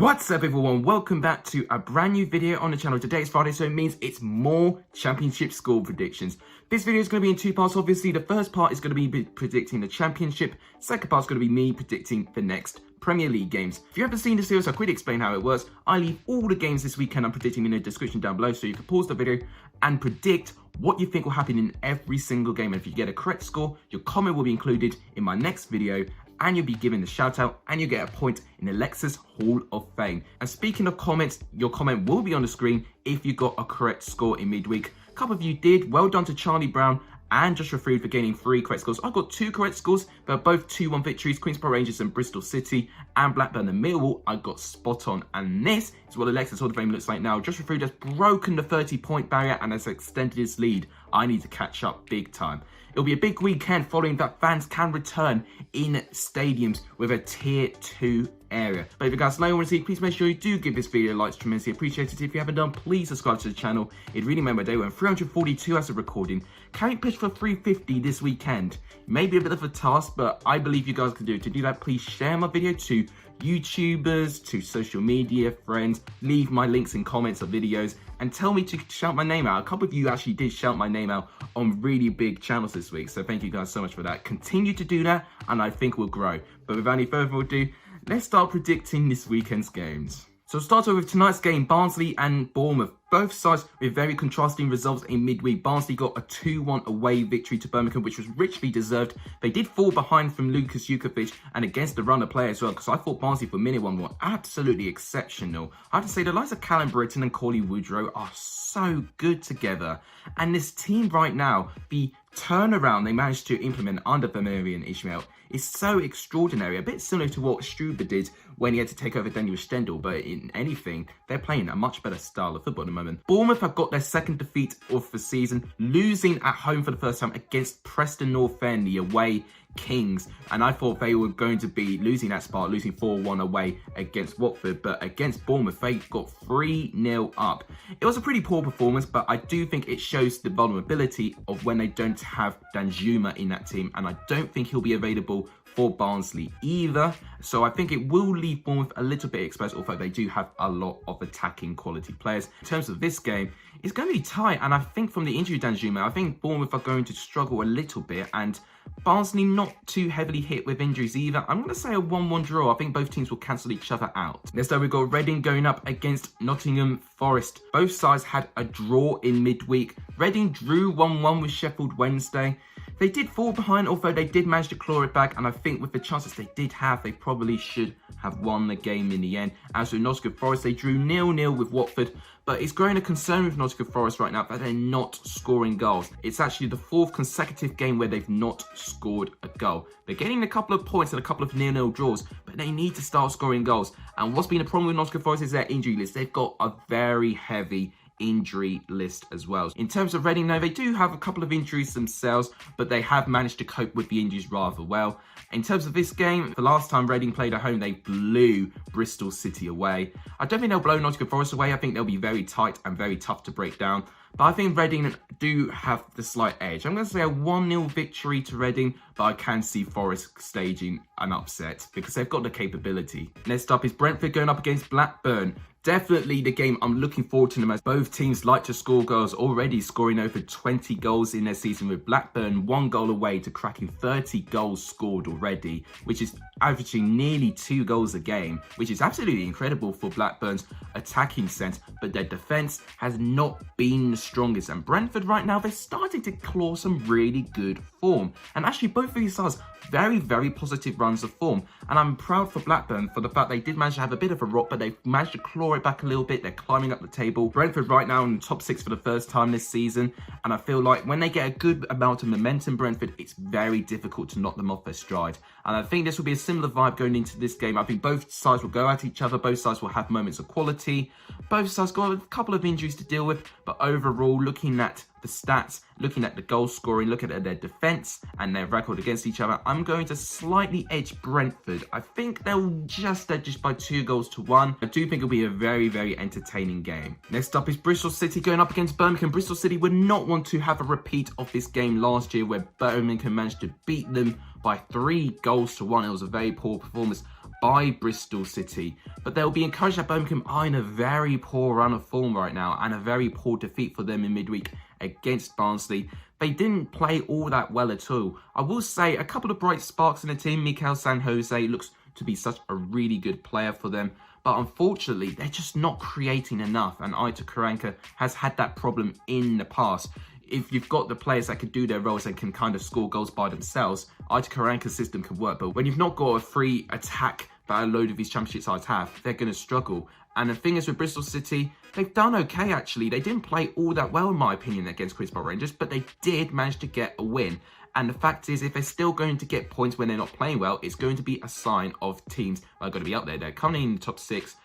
What's up everyone, welcome back to a brand new video on the channel. Today is Friday, so it means it's more championship score predictions. This video is going to be in two parts. Obviously, the first part is going to be predicting the championship. Second part is going to be me predicting the next Premier League games. If you haven't seen the series, I'll quickly explain how it works. I leave all the games this weekend I'm predicting in the description down below, so you can pause the video and predict what you think will happen in every single game. And if you get a correct score, your comment will be included in my next video, and you'll be given the shout out, and you get a point in Alexa's Hall of Fame. And speaking of comments, your comment will be on the screen if you got a correct score in midweek. A couple of you did. Well done to Charlie Brown and Joshua Freed for gaining 3 correct scores. I got 2 correct scores, but both 2-1 victories. Queen's Park Rangers and Bristol City, and Blackburn and Millwall, I got spot on. And this is what Alexa's Hall of Fame looks like now. Joshua Freed has broken the 30-point barrier and has extended his lead. I need to catch up big time. It'll be a big weekend following that fans can return in stadiums with a Tier 2 area. But if you guys like what you want to see, please make sure you do give this video a like. It's tremendously appreciated. If you haven't done, please subscribe to the channel. It really made my day. We're on 342 as of recording. Can we push for 350 this weekend? Maybe a bit of a task, but I believe you guys can do it. To do that, please share my video to YouTubers, to social media friends. Leave my links in comments of videos and tell me to shout my name out. A couple of you actually did shout my name out on really big channels this week, so thank you guys so much for that. Continue to do that and I think we'll grow. But without any further ado, let's start predicting this weekend's games. So we'll start off with tonight's game, Barnsley and Bournemouth. Both sides with very contrasting results in midweek. Barnsley got a 2-1 away victory to Birmingham, which was richly deserved. They did fall behind from Lukas Jukovic and against the runner play as well, because I thought Barnsley for minute one were absolutely exceptional. I have to say the likes of Callum Britton and Cauley Woodrow are so good together. And this team right now, the turnaround they managed to implement under Vermeer and Ishmael is so extraordinary. A bit similar to what Struber did when he had to take over Daniel Stendel, but in anything, they're playing a much better style of football at the moment. Bournemouth have got their second defeat of the season, losing at home for the first time against Preston North End, the away Kings, and I thought they were going to be losing that spot, losing 4-1 away against Watford, but against Bournemouth they got 3-0 up. It was a pretty poor performance, but I do think it shows the vulnerability of when they don't have Danjuma in that team, and I don't think he'll be available for Barnsley either, so I think it will leave Bournemouth a little bit exposed, although they do have a lot of attacking quality players. In terms of this game, it's going to be tight, and I think from the injury of Danjuma, I think Bournemouth are going to struggle a little bit, and Barnsley not too heavily hit with injuries either. I'm going to say a 1-1 draw. I think both teams will cancel each other out. Next up, we've got Reading going up against Nottingham Forest. Both sides had a draw in midweek. Reading drew 1-1 with Sheffield Wednesday. They did fall behind, although they did manage to claw it back, and I think with the chances they did have, they probably should have won the game in the end. As with Nottingham Forest, they drew 0-0 with Watford, but it's growing a concern with Nottingham Forest right now that they're not scoring goals. It's actually the 4th consecutive game where they've not scored a goal. They're getting a couple of points and a couple of 0-0 draws, but they need to start scoring goals. And what's been a problem with Nottingham Forest is their injury list. They've got a very heavy injury list as well. In terms of Reading, though, they do have a couple of injuries themselves, but they have managed to cope with the injuries rather well. In terms of this game, the last time Reading played at home, they blew Bristol City away. I don't think they'll blow Nottingham Forest away. I think they'll be very tight and very tough to break down. But I think Reading do have the slight edge. I'm going to say a 1-0 victory to Reading, but I can see Forest staging an upset because they've got the capability. Next up is Brentford going up against Blackburn. Definitely the game I'm looking forward to them, as both teams like to score goals, already scoring over 20 goals in their season, with Blackburn 1 goal away to cracking 30 goals scored already, which is averaging nearly 2 goals a game, which is absolutely incredible for Blackburn's attacking sense, but their defence has not been the strongest. And Brentford right now, they're starting to claw some really good form. And actually both of these sides, very positive runs of form. And I'm proud for Blackburn for the fact they did manage to have a bit of a rot, but they've managed to claw it back a little bit. They're climbing up the table. Brentford right now in the top 6 for the first time this season, and I feel like when they get a good amount of momentum, Brentford, it's very difficult to knock them off their stride. And I think this will be a similar vibe going into this game. I think both sides will go at each other. Both sides will have moments of quality. Both sides got a couple of injuries to deal with, but overall, looking at the stats, looking at the goal scoring, looking at their defence and their record against each other, I'm going to slightly edge Brentford. I think they'll just edge by 2-1. I do think it'll be a very entertaining game. Next up is Bristol City going up against Birmingham. Bristol City would not want to have a repeat of this game last year where Birmingham managed to beat them by 3-1. It was a very poor performance. by Bristol City, but they'll be encouraged that Birmingham are in a very poor run of form right now and a very poor defeat for them in midweek against Barnsley. They didn't play all that well at all. I will say a couple of bright sparks in the team. Mikel San Jose looks to be such a really good player for them, but unfortunately they're just not creating enough, and Aitor Karanka has had that problem in the past. If you've got the players that can do their roles and can kind of score goals by themselves, Aitor Karanka's system can work. But when you've not got a free attack that a load of these championship sides have, they're going to struggle. And the thing is with Bristol City, they've done okay actually. They didn't play all that well in my opinion against Queen's Park Rangers, but they did manage to get a win. And the fact is, if they're still going to get points when they're not playing well, it's going to be a sign of teams that are going to be up there. They're coming in the top 6.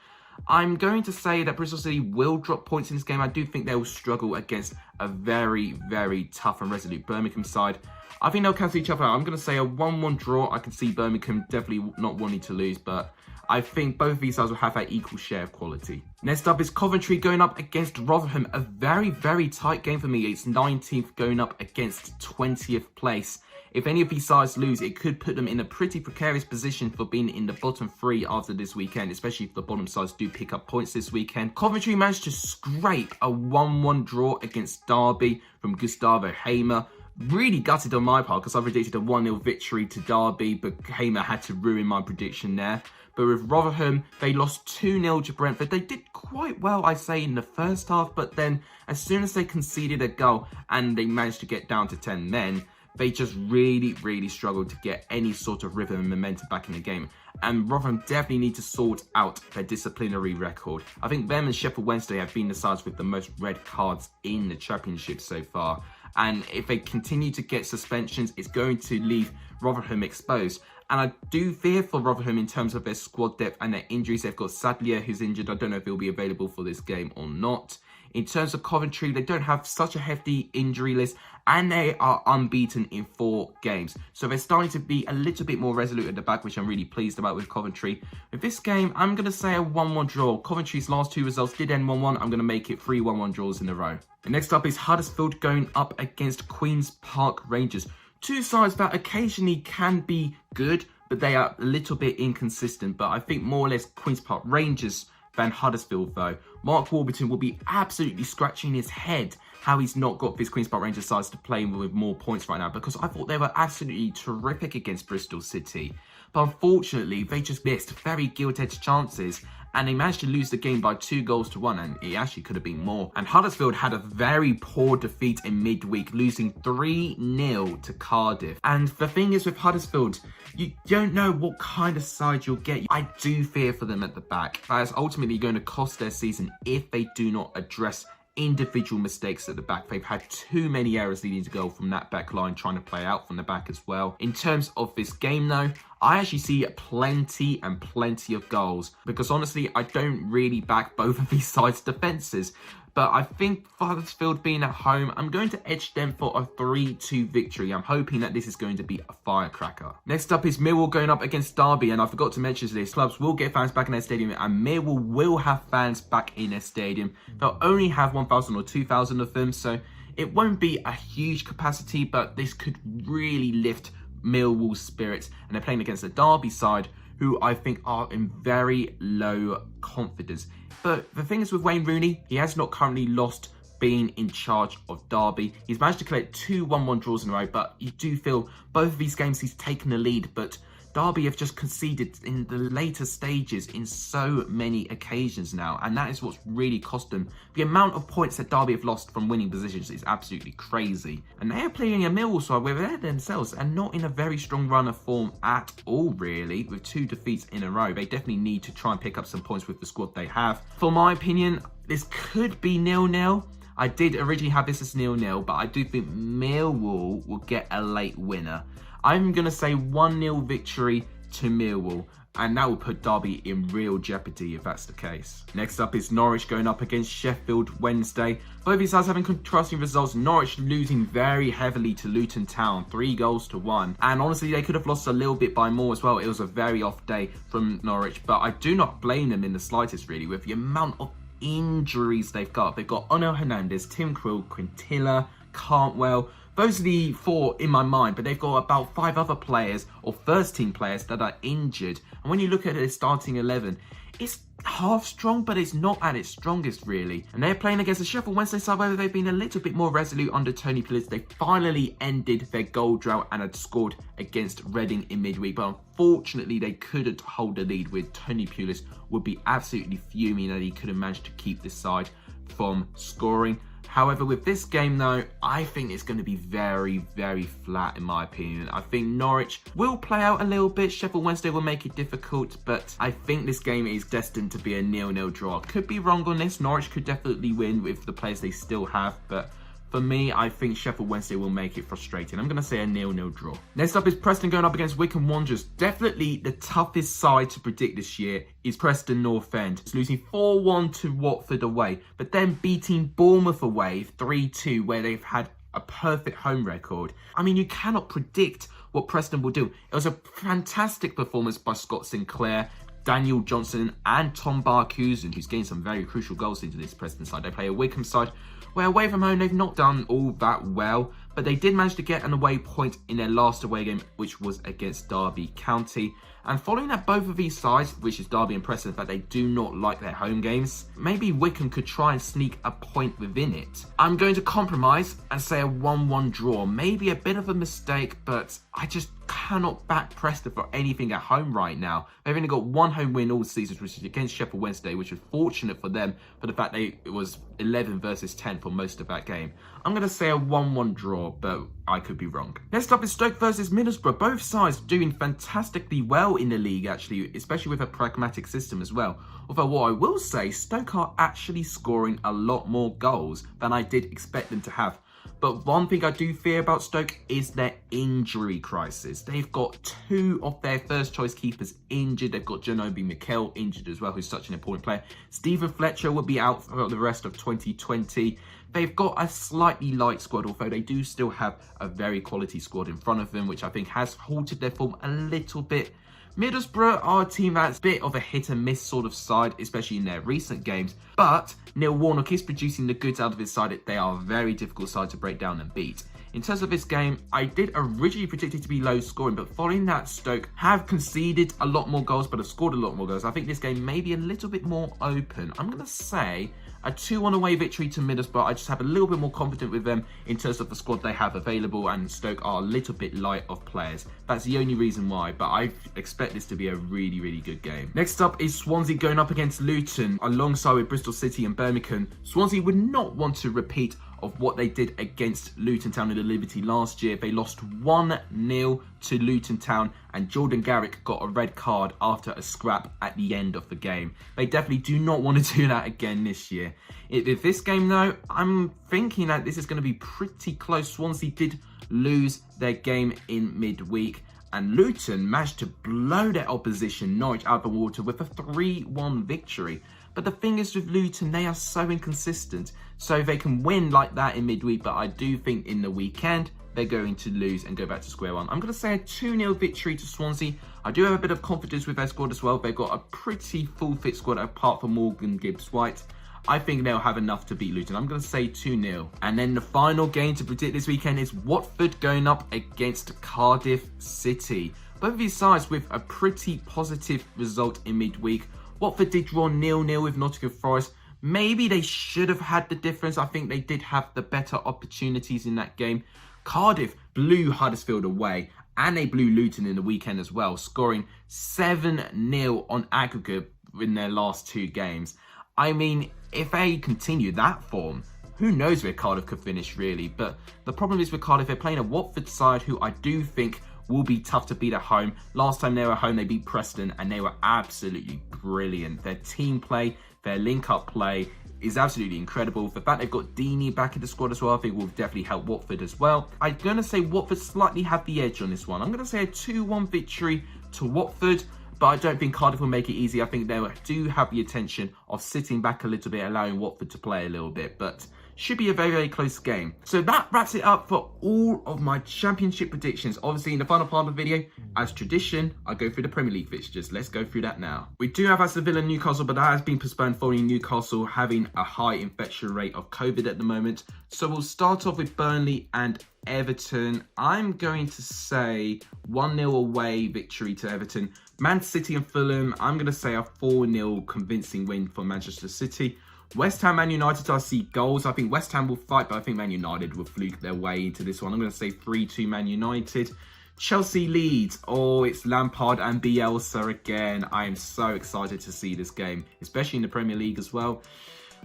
I'm going to say that Bristol City will drop points in this game. I do think they will struggle against a very, very tough and resolute Birmingham side. I think they'll cancel each other out. I'm going to say a 1-1 draw. I can see Birmingham definitely not wanting to lose, but I think both of these sides will have that equal share of quality. Next up is Coventry going up against Rotherham. A very, very tight game for me. It's 19th going up against 20th place. If any of these sides lose, it could put them in a pretty precarious position for being in the bottom 3 after this weekend, especially if the bottom sides do pick up points this weekend. Coventry managed to scrape a 1-1 draw against Derby from Gustavo Hamer. Really gutted on my part because I predicted a 1-0 victory to Derby, but Hamer had to ruin my prediction there. But with Rotherham, they lost 2-0 to Brentford. They did quite well, I'd say, in the first half, but then as soon as they conceded a goal and they managed to get down to 10 men, they just really struggled to get any sort of rhythm and momentum back in the game. And Rotherham definitely need to sort out their disciplinary record. I think them and Sheffield Wednesday have been the sides with the most red cards in the Championship so far. And if they continue to get suspensions, it's going to leave Rotherham exposed. And I do fear for Rotherham in terms of their squad depth and their injuries. They've got Sadlier, who's injured. I don't know if he'll be available for this game or not. In terms of Coventry, they don't have such a hefty injury list, and they are unbeaten in 4 games. So they're starting to be a little bit more resolute at the back, which I'm really pleased about with Coventry. With this game, I'm going to say a 1-1 draw. Coventry's last 2 results did end 1-1. I'm going to make it 3 1-1 draws in a row. And next up is Huddersfield going up against Queen's Park Rangers. 2 sides that occasionally can be good, but they are a little bit inconsistent. But I think more or less Queen's Park Rangers than Huddersfield though. Mark Warburton will be absolutely scratching his head how he's not got this Queen's Park Rangers sides to play with more points right now, because I thought they were absolutely terrific against Bristol City. But unfortunately, they just missed very gilt-edged chances, and they managed to lose the game by 2-1, and it actually could have been more. And Huddersfield had a very poor defeat in midweek, losing 3-0 to Cardiff. And the thing is with Huddersfield, you don't know what kind of side you'll get. I do fear for them at the back. That is ultimately going to cost their season if they do not address individual mistakes at the back. They've had too many errors leading to goal from that back line, trying to play out from the back as well. In terms of this game though, I actually see plenty of goals, because honestly, I don't really back both of these sides' defences. But I think Huddersfield being at home, I'm going to edge them for a 3-2 victory. I'm hoping that this is going to be a firecracker. Next up is Millwall going up against Derby, and I forgot to mention this. Clubs will get fans back in their stadium, and Millwall will have fans back in their stadium. They'll only have 1,000 or 2,000 of them, so it won't be a huge capacity, but this could really lift Millwall's spirits. And they're playing against the Derby side, who I think are in very low confidence. But the thing is with Wayne Rooney, he has not currently lost being in charge of Derby. He's managed to collect 2 1-1 draws in a row, but you do feel both of these games he's taken the lead, but Derby have just conceded in the later stages in so many occasions now, and that is what's really cost them. The amount of points that Derby have lost from winning positions is absolutely crazy. And they are playing a Millwall side where they're themselves and not in a very strong run of form at all, really, with 2 defeats in a row. They definitely need to try and pick up some points with the squad they have. For my opinion, this could be 0-0. I did originally have this as 0-0, but I do think Millwall will get a late winner. I'm going to say 1-0 victory to Millwall, and that will put Derby in real jeopardy if that's the case. Next up is Norwich going up against Sheffield Wednesday. Both these sides having contrasting results. Norwich losing very heavily to Luton Town, 3-1. And honestly, they could have lost a little bit by more as well. It was a very off day from Norwich, but I do not blame them in the slightest, really, with the amount of injuries they've got. They've got Ono Hernandez, Tim Krul, Quintilla, Cantwell. Those are the 4 in my mind, but they've got about 5 other players or first-team players that are injured. And when you look at their starting 11, it's half strong, but it's not at its strongest, really. And they're playing against the Sheffield Wednesday side, where they've been a little bit more resolute under Tony Pulis. They finally ended their goal drought and had scored against Reading in midweek, but unfortunately they couldn't hold the lead, with Tony Pulis would be absolutely fuming that he couldn't manage to keep this side from scoring. However, with this game though, I think it's going to be very, very flat in my opinion. I think Norwich will play out a little bit. Sheffield Wednesday will make it difficult, but I think this game is destined to be a 0-0 draw. Could be wrong on this. Norwich could definitely win with the players they still have, but for me, I think Sheffield Wednesday will make it frustrating. I'm going to say a 0-0 draw. Next up is Preston going up against Wycombe Wanderers. Definitely the toughest side to predict this year is Preston North End. It's losing 4-1 to Watford away, but then beating Bournemouth away 3-2, where they've had a perfect home record. I mean, you cannot predict what Preston will do. It was a fantastic performance by Scott Sinclair, Daniel Johnson and Tom Barkhuizen, who's gained some very crucial goals into this Preston side. They play a Wycombe side where away from home they've not done all that well, but they did manage to get an away point in their last away game, which was against Derby County. And following that, both of these sides, which is Derby and Preston, in fact they do not like their home games, maybe Wycombe could try and sneak a point within it. I'm going to compromise and say a 1-1 draw. Maybe a bit of a mistake, but I just cannot back Preston for anything at home right now. They've only got 1 home win all season, which is against Sheffield Wednesday, which was fortunate for them for the fact it was 11 versus 10 for most of that game. I'm going to say a 1-1 draw, but I could be wrong. Next up is Stoke versus Middlesbrough. Both sides doing fantastically well in the league, actually, especially with a pragmatic system as well. Although what I will say, Stoke are actually scoring a lot more goals than I did expect them to have. But one thing I do fear about Stoke is their injury crisis. They've got 2 of their first choice keepers injured. They've got Janobi Mikel injured as well, who's such an important player. Stephen Fletcher will be out for the rest of 2020. They've got a slightly light squad, although they do still have a very quality squad in front of them, which I think has halted their form a little bit. Middlesbrough are a team that's a bit of a hit and miss sort of side, especially in their recent games. But Neil Warnock is producing the goods out of his side. They are a very difficult side to break down and beat. In terms of this game, I did originally predict it to be low scoring, but following that, Stoke have conceded a lot more goals, but have scored a lot more goals. I think this game may be a little bit more open. I'm going to say a 2-1 away victory to Middlesbrough. I just have a little bit more confidence with them in terms of the squad they have available, and Stoke are a little bit light of players. That's the only reason why, but I expect this to be a really, really good game. Next up is Swansea going up against Luton, alongside with Bristol City and Birmingham. Swansea would not want to repeat of what they did against Luton Town in the Liberty last year. They lost 1-0 to Luton Town, and Jordan Garrick got a red card after a scrap at the end of the game. They definitely do not want to do that again this year. With this game though, I'm thinking that this is going to be pretty close. Swansea did lose their game in midweek, and Luton managed to blow their opposition Norwich out of the water with a 3-1 victory. But the thing is with Luton, they are so inconsistent. So they can win like that in midweek, but I do think in the weekend, they're going to lose and go back to square one. I'm going to say a 2-0 victory to Swansea. I do have a bit of confidence with their squad as well. They've got a pretty full fit squad apart from Morgan Gibbs-White. I think they'll have enough to beat Luton. I'm going to say 2-0. And then the final game to predict this weekend is Watford going up against Cardiff City. Both of these sides with a pretty positive result in midweek. Watford did draw 0-0 with Nottingham Forest. Maybe they should have had the difference. I think they did have the better opportunities in that game. Cardiff blew Huddersfield away, and they blew Luton in the weekend as well, scoring 7-0 on aggregate in their last 2 games. I mean, if they continue that form, who knows where Cardiff could finish really. But the problem is with Cardiff, they're playing a Watford side who I do think will be tough to beat at home. Last time they were home, they beat Preston, and they were absolutely brilliant. Their team play, their link-up play is absolutely incredible. The fact they've got Deeney back in the squad as well, I think will definitely help Watford as well. I'm going to say Watford slightly have the edge on this one. I'm going to say a 2-1 victory to Watford, but I don't think Cardiff will make it easy. I think they do have the intention of sitting back a little bit, allowing Watford to play a little bit. But Should be a very, very close game. So that wraps it up for all of my championship predictions. Obviously, in the final part of the video, as tradition, I go through the Premier League fixtures. Let's go through that now. We do have Aston Villa and Newcastle, but that has been postponed following Newcastle having a high infection rate of COVID at the moment. So we'll start off with Burnley and Everton. I'm going to say 1-0 away victory to Everton. Man City and Fulham, I'm going to say a 4-0 convincing win for Manchester City. West Ham, Man United, I see goals. I think West Ham will fight, but I think Man United will fluke their way into this one. I'm going to say 3-2 Man United. Chelsea, Leeds. Oh, it's Lampard and Bielsa again. I am so excited to see this game, especially in the Premier League as well.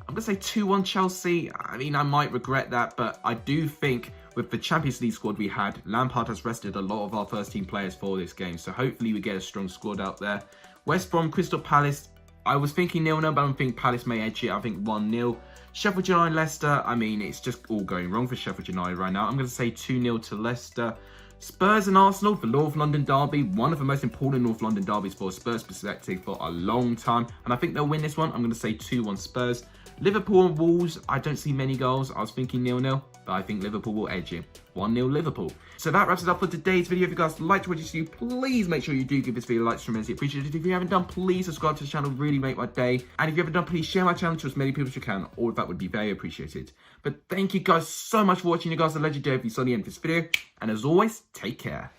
I'm going to say 2-1 Chelsea. I mean, I might regret that, but I do think with the Champions League squad we had, Lampard has rested a lot of our first team players for this game. So hopefully we get a strong squad out there. West Brom, Crystal Palace. I was thinking 0-0, but I don't think Palace may edge it. I think 1-0. Sheffield United, Leicester. I mean, it's just all going wrong for Sheffield United right now. I'm going to say 2-0 to Leicester. Spurs and Arsenal, the North London derby. One of the most important North London derbies for a Spurs perspective for a long time. And I think they'll win this one. I'm going to say 2-1 Spurs. Liverpool and Wolves, I don't see many goals. I was thinking 0-0, but I think Liverpool will edge it. 1-0 Liverpool. So that wraps it up for today's video. If you guys liked what you see, please make sure you do give this video a like. It's tremendously appreciated. If you haven't done, please subscribe to the channel. Really make my day. And if you haven't done, please share my channel to as many people as you can. All of that would be very appreciated. But thank you guys so much for watching. You guys are legendary if you saw the end of this video. And as always, take care.